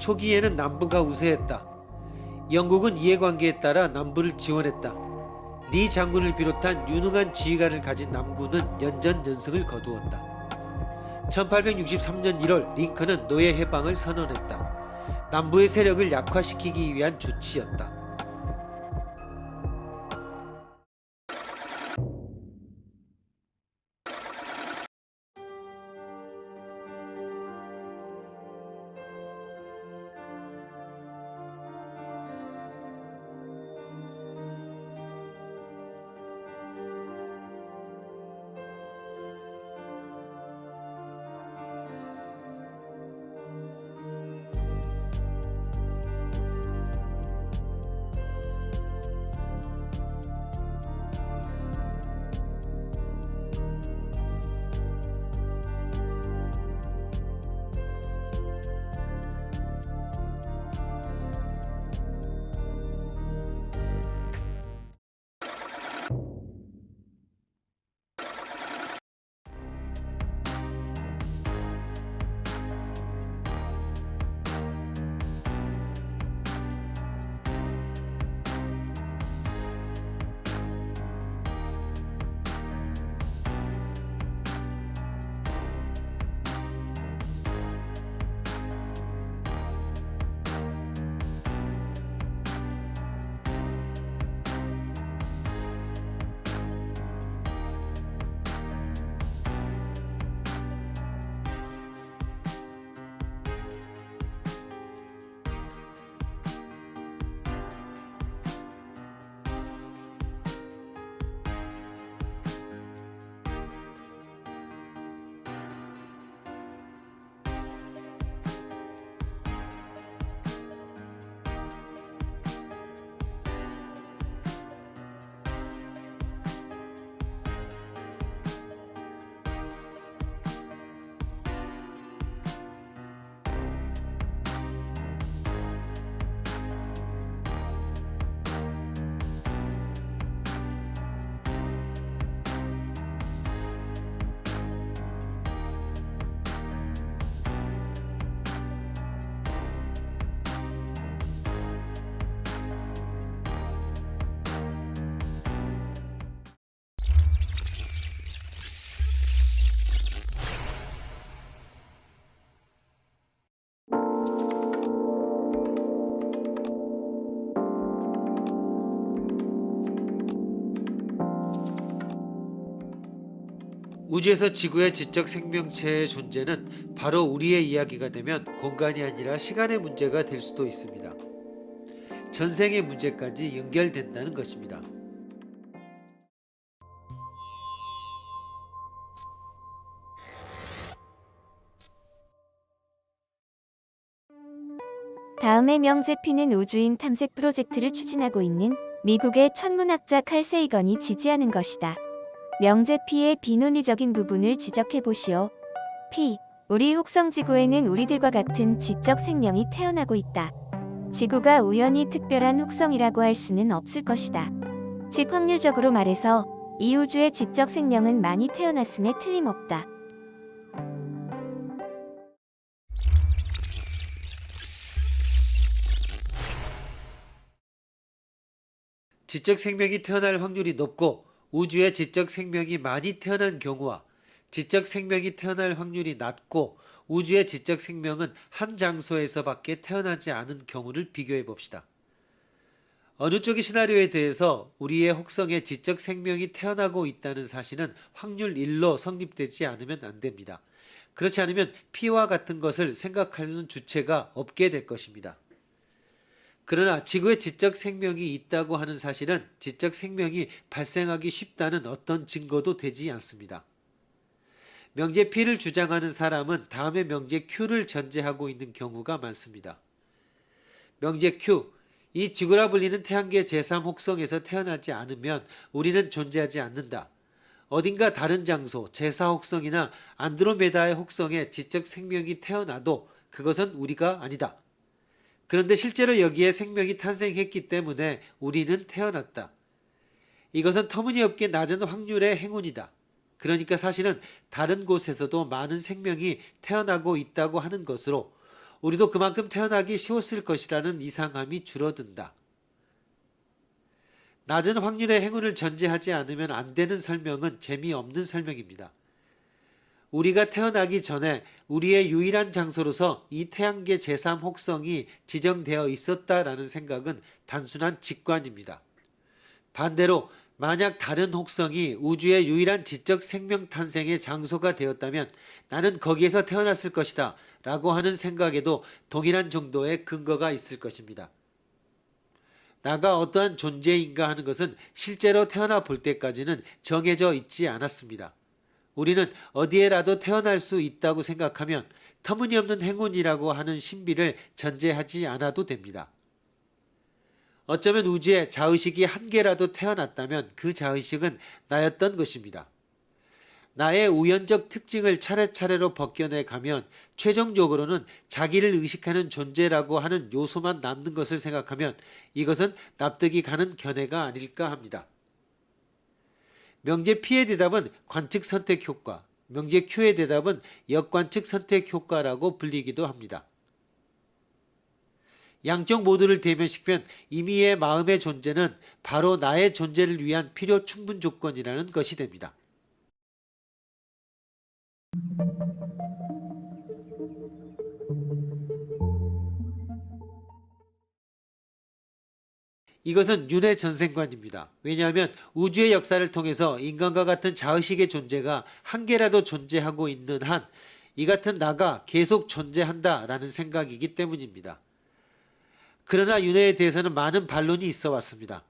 초기에는 남부가 우세했다. 영국은 이해관계에 따라 남부를 지원했다. 리 장군을 비롯한 유능한 지휘관을 가진 남군은 연전연승을 거두었다. 1863년 1월 링컨은 노예 해방을 선언했다. 남부의 세력을 약화시키기 위한 조치였다. 우주에서 지구의 지적 생명체의 존재는 바로 우리의 이야기가 되면 공간이 아니라 시간의 문제가 될 수도 있습니다. 전생의 문제까지 연결된다는 것입니다. 다음의 명제피는 우주인 탐색 프로젝트를 추진하고 있는 미국의 천문학자 칼 세이건이 지지하는 것이다. 명제P의 비논리적인 부분을 지적해 보시오. P. 우리 혹성 지구에는 우리들과 같은 지적 생명이 태어나고 있다. 지구가 우연히 특별한 혹성이라고 할 수는 없을 것이다. 즉 확률적으로 말해서 이 우주의 지적 생명은 많이 태어났음에 틀림없다. 지적 생명이 태어날 확률이 높고 우주에 지적 생명이 많이 태어난 경우와 지적 생명이 태어날 확률이 낮고 우주의 지적 생명은 한 장소에서밖에 태어나지 않은 경우를 비교해 봅시다. 어느 쪽의 시나리오에 대해서 우리의 혹성에 지적 생명이 태어나고 있다는 사실은 확률 1로 성립되지 않으면 안 됩니다. 그렇지 않으면 P와 같은 것을 생각하는 주체가 없게 될 것입니다. 그러나 지구에 지적 생명이 있다고 하는 사실은 지적 생명이 발생하기 쉽다는 어떤 증거도 되지 않습니다. 명제 P를 주장하는 사람은 다음의 명제 Q를 전제하고 있는 경우가 많습니다. 명제 Q, 이 지구라 불리는 태양계 제3혹성에서 태어나지 않으면 우리는 존재하지 않는다. 어딘가 다른 장소, 제4혹성이나 안드로메다의 혹성에 지적 생명이 태어나도 그것은 우리가 아니다. 그런데 실제로 여기에 생명이 탄생했기 때문에 우리는 태어났다. 이것은 터무니없게 낮은 확률의 행운이다. 그러니까 사실은 다른 곳에서도 많은 생명이 태어나고 있다고 하는 것으로 우리도 그만큼 태어나기 쉬웠을 것이라는 이상함이 줄어든다. 낮은 확률의 행운을 전제하지 않으면 안 되는 설명은 재미없는 설명입니다. 우리가 태어나기 전에 우리의 유일한 장소로서 이 태양계 제3혹성이 지정되어 있었다라는 생각은 단순한 직관입니다. 반대로 만약 다른 혹성이 우주의 유일한 지적 생명 탄생의 장소가 되었다면 나는 거기에서 태어났을 것이다 라고 하는 생각에도 동일한 정도의 근거가 있을 것입니다. 나가 어떠한 존재인가 하는 것은 실제로 태어나 볼 때까지는 정해져 있지 않았습니다. 우리는 어디에라도 태어날 수 있다고 생각하면 터무니없는 행운이라고 하는 신비를 전제하지 않아도 됩니다. 어쩌면 우주에 자의식이 한 개라도 태어났다면 그 자의식은 나였던 것입니다. 나의 우연적 특징을 차례차례로 벗겨내 가면 최종적으로는 자기를 의식하는 존재라고 하는 요소만 남는 것을 생각하면 이것은 납득이 가는 견해가 아닐까 합니다. 명제 P의 대답은 관측 선택 효과, 명제 Q의 대답은 역관측 선택 효과라고 불리기도 합니다. 양쪽 모두를 대면시키면 임의의 마음의 존재는 바로 나의 존재를 위한 필요 충분 조건이라는 것이 됩니다. 이것은 윤회 전생관입니다. 왜냐하면 우주의 역사를 통해서 인간과 같은 자의식의 존재가 한 개라도 존재하고 있는 한 이 같은 나가 계속 존재한다라는 생각이기 때문입니다. 그러나 윤회에 대해서는 많은 반론이 있어 왔습니다.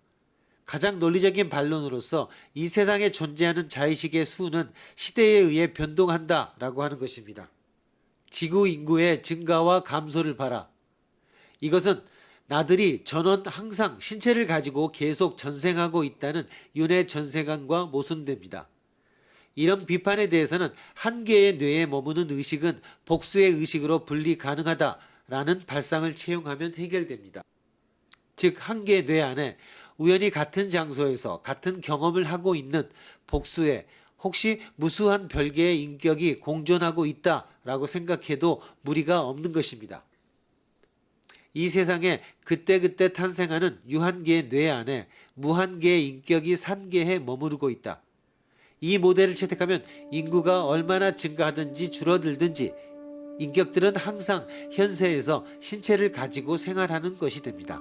가장 논리적인 반론으로서 이 세상에 존재하는 자의식의 수는 시대에 의해 변동한다라고 하는 것입니다. 지구 인구의 증가와 감소를 봐라. 이것은 나들이 전원 항상 신체를 가지고 계속 전생하고 있다는 윤회 전생관과 모순됩니다. 이런 비판에 대해서는 한 개의 뇌에 머무는 의식은 복수의 의식으로 분리 가능하다라는 발상을 채용하면 해결됩니다. 즉, 한 개의 뇌 안에 우연히 같은 장소에서 같은 경험을 하고 있는 복수의 혹시 무수한 별개의 인격이 공존하고 있다라고 생각해도 무리가 없는 것입니다. 이 세상에 그때그때 탄생하는 유한계의 뇌 안에 무한계의 인격이 산계에 머무르고 있다. 이 모델을 채택하면 인구가 얼마나 증가하든지 줄어들든지 인격들은 항상 현세에서 신체를 가지고 생활하는 것이 됩니다.